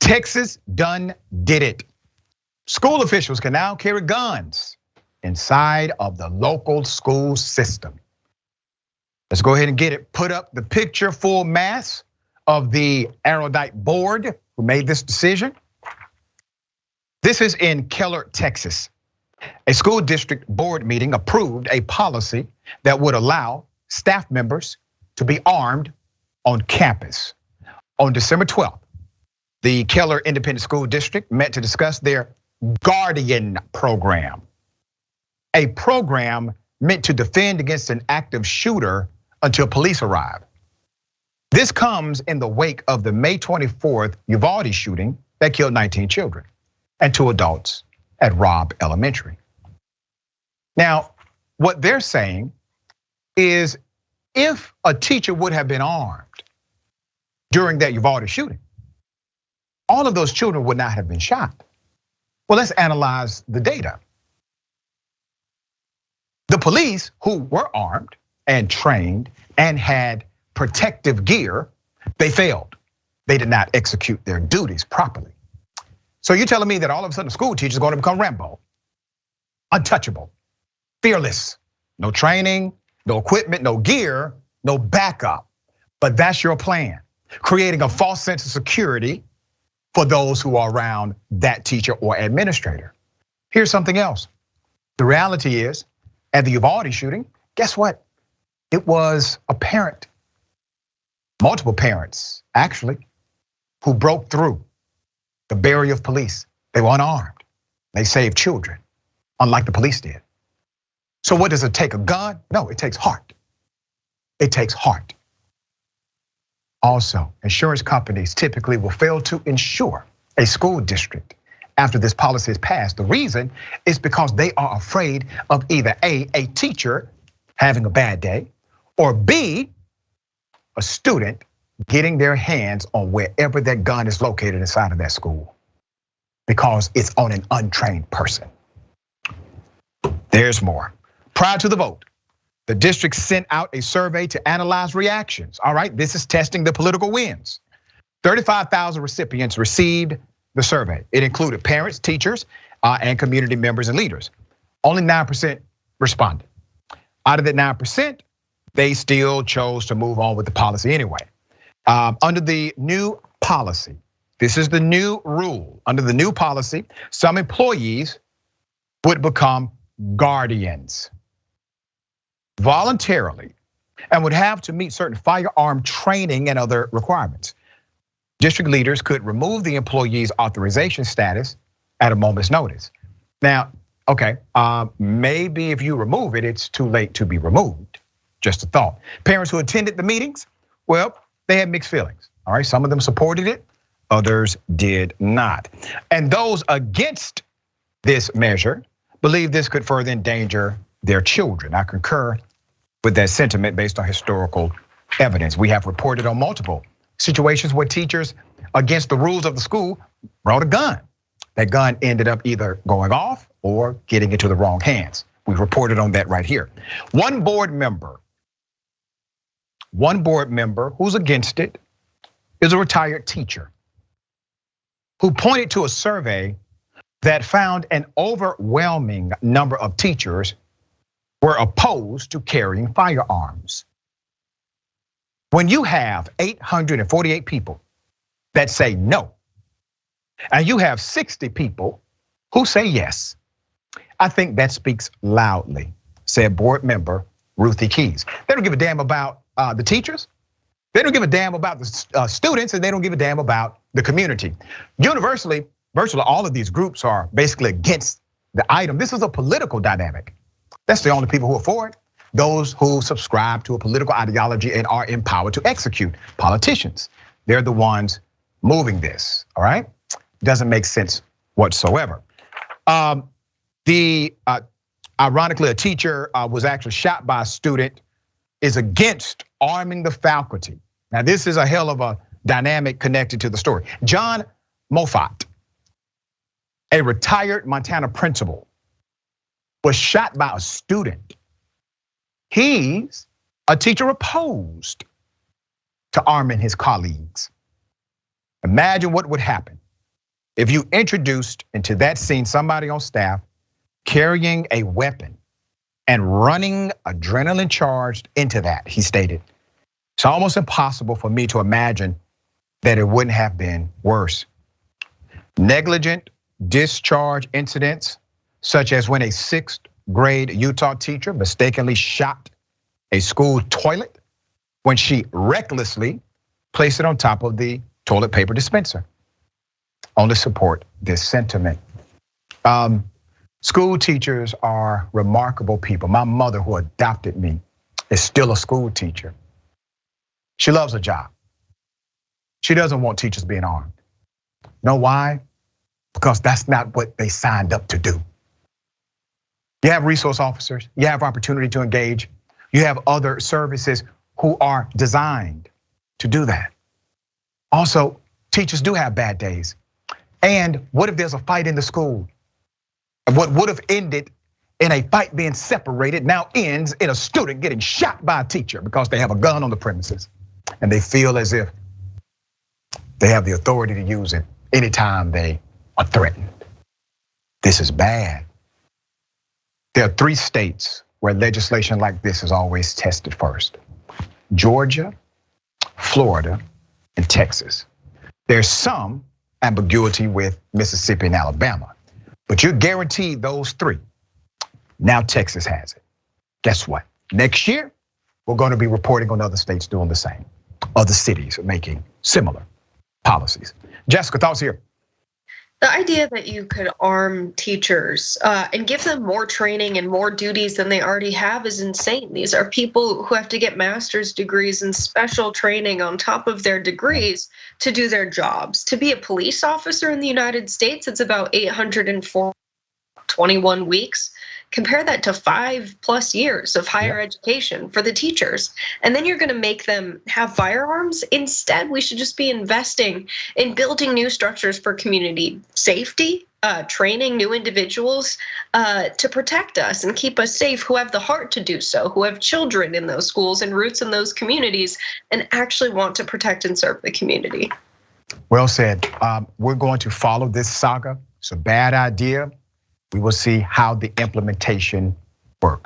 Texas done did it. School officials can now carry guns inside of the local school system. Let's go ahead and get it. Put up the picture full mass of the erudite board who made this decision. This is in Keller, Texas. A school district board meeting approved a policy that would allow staff members to be armed on campus. On December 12th, the Keller Independent School District met to discuss their Guardian program, a program meant to defend against an active shooter until police arrive. This comes in the wake of the May 24th Uvalde shooting that killed 19 children and 2 adults at Robb Elementary. Now, what they're saying is if a teacher would have been armed during that Uvalde shooting, all of those children would not have been shot. Well, let's analyze the data. The police who were armed and trained and had protective gear, they failed. They did not execute their duties properly. So you're telling me that all of a sudden a school teacher is going to become Rambo, untouchable, fearless, no training, no equipment, no gear, no backup. But that's your plan, creating a false sense of security for those who are around that teacher or administrator. Here's something else. The reality is, at the Uvalde shooting, guess what? It was a parent, multiple parents actually, who broke through the barrier of police. They were unarmed. They saved children, unlike the police did. So what does it take, a gun? No, it takes heart. It takes heart. Also, insurance companies typically will fail to insure a school district after this policy is passed. The reason is because they are afraid of either A, teacher having a bad day, or B, a student getting their hands on wherever that gun is located inside of that school, because it's on an untrained person. There's more. Prior to the vote, the district sent out a survey to analyze reactions. All right, this is testing the political winds. 35,000 recipients received the survey. It included parents, teachers, and community members and leaders. Only 9% responded. Out of that 9%, they still chose to move on with the policy anyway. Under the new policy, this is the new rule. Under the new policy, some employees would become guardians voluntarily and would have to meet certain firearm training and other requirements. District leaders could remove the employee's authorization status at a moment's notice. Now, okay, maybe if you remove it, it's too late to be removed. Just a thought. Parents who attended the meetings, well, they had mixed feelings. All right, some of them supported it, others did not. And those against this measure believe this could further endanger their children. I concur with that sentiment based on historical evidence. We have reported on multiple situations where teachers, against the rules of the school, brought a gun. That gun ended up either going off or getting into the wrong hands. We reported on that right here. One board member who's against it is a retired teacher who pointed to a survey that found an overwhelming number of teachers were opposed to carrying firearms. When you have 848 people that say no, and you have 60 people who say yes, I think that speaks loudly, said board member Ruthie Keys. They don't give a damn about the teachers. They don't give a damn about the students, and they don't give a damn about the community. Universally, virtually all of these groups are basically against the item. This is a political dynamic. That's the only people who are for it. Those who subscribe to a political ideology and are empowered to execute. Politicians, they're the ones moving this, all right? Doesn't make sense whatsoever. Ironically, a teacher was actually shot by a student, is against arming the faculty. Now, this is a hell of a dynamic connected to the story. John Moffat, a retired Montana principal, was shot by a student. He's a teacher opposed to arming his colleagues. Imagine what would happen if you introduced into that scene somebody on staff carrying a weapon and running adrenaline charged into that, he stated, it's almost impossible for me to imagine that it wouldn't have been worse. Negligent discharge incidents, such as when a 6th grade Utah teacher mistakenly shot a school toilet when she recklessly placed it on top of the toilet paper dispenser, only support this sentiment. School teachers are remarkable people. My mother, who adopted me, is still a school teacher. She loves her job. She doesn't want teachers being armed. Know why? Because that's not what they signed up to do. You have resource officers, you have opportunity to engage, you have other services who are designed to do that. Also, teachers do have bad days. And what if there's a fight in the school? What would have ended in a fight being separated now ends in a student getting shot by a teacher because they have a gun on the premises and they feel as if they have the authority to use it anytime they are threatened. This is bad. There are 3 states where legislation like this is always tested first: Georgia, Florida, and Texas. There's some ambiguity with Mississippi and Alabama, but you're guaranteed those 3. Now Texas has it. Guess what? Next year, we're going to be reporting on other states doing the same. Other cities making similar policies. Jessica, thoughts here? The idea that you could arm teachers and give them more training and more duties than they already have is insane. These are people who have to get master's degrees and special training on top of their degrees to do their jobs. To be a police officer in the United States, it's about 821 weeks. Compare that to 5+ years of higher education for the teachers. And then you're gonna make them have firearms? Instead, we should just be investing in building new structures for community safety, training new individuals to protect us and keep us safe, who have the heart to do so, who have children in those schools and roots in those communities and actually want to protect and serve the community. Well said. We're going to follow this saga. It's a bad idea. We will see how the implementation works.